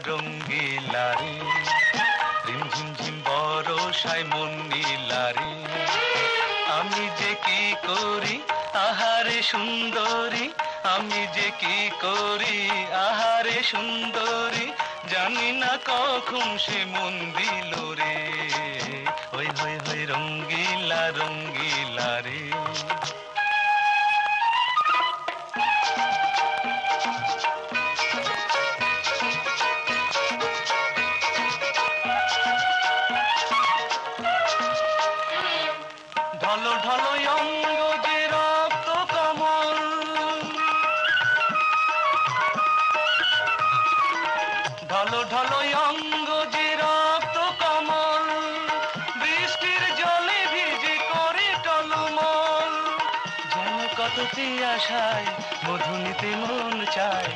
রঙ্গিলা রে, রিমঝিম ঝিম বরষায় মন নীলা রে। আমি যে কি করি আহারে সুন্দরী, আমি যে কি করি আহারে সুন্দরী, জানি না কখন সে মন দিল রে। হই হই হই রঙ্গিলা রঙ্গিলা রে। ঢলো ঢলো অঙ্গ যে রক্ত কমল, ঢলো ঢলো অঙ্গ যে রক্ত কমল, বৃষ্টির জলে ভিজে করে টলমল। যেন কতটি আশায় মধু নিতে মন চায়,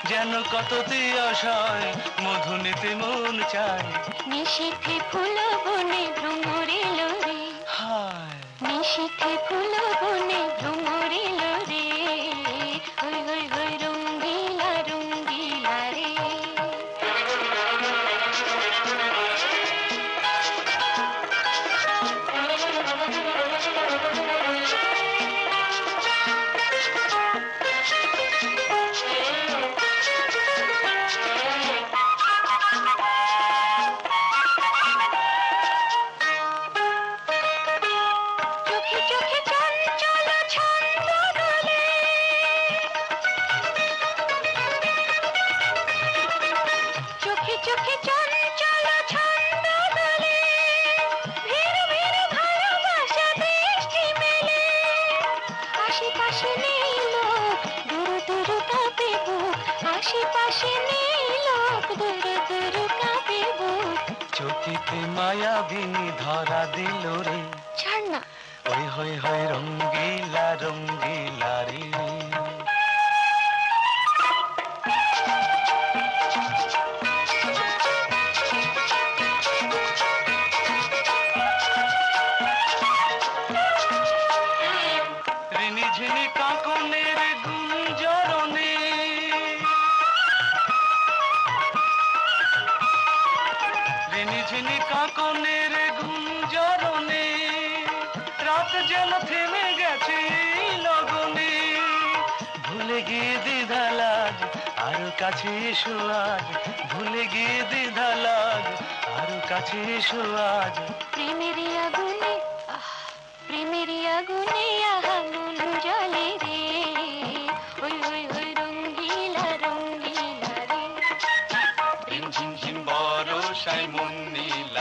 যেন কতটি আশায় মধু নিতে মন চায়। নিশীথে ফুল বনে ভ্রমরিল রে, হায় নিশীথে ফুল বনে ভ্রমরিল রে। হই হই হই রঙ্গিলা রঙ্গিলা রে। চোখে চোখে চঞ্চল ছন্দ দোলে, চোখে চোখে চঞ্চল ছন্দ দোলে, ভিড় ভিড় ভালোবাসা দৃষ্টি মেলে। আশেপাশে নেই লোক, দূর দূর কাঁপে বুক, আশেপাশে নেই লোক, দূর দূর কাঁপে বুক। চকিতে মায়াবিনী ধরা দিল রে, ছাড় না। ওই হই হই রঙ্গিলা রঙ্গিলা রে। রিনি ঝিনি কাঁকনের গুঞ্জরণে, রিনি ঝিনি কাঁকনের গুঞ্জরণে, রাত যেন থেমে গেছে এই লগনে। ভুলে গিয়ে দ্বিধা লাজ আরো কাছে এসো আজ, ভুলে গিয়ে দ্বিধা লাজ আরো কাছে এসো আজ। প্রেমেরই আগুনে, প্রেমেরই আগুনে আহা মন জ্বলে রে। হই হই হই রঙ্গিলা রঙ্গিলা রে। ঝিম ঝিম ঝিম বরষায় মন নীলা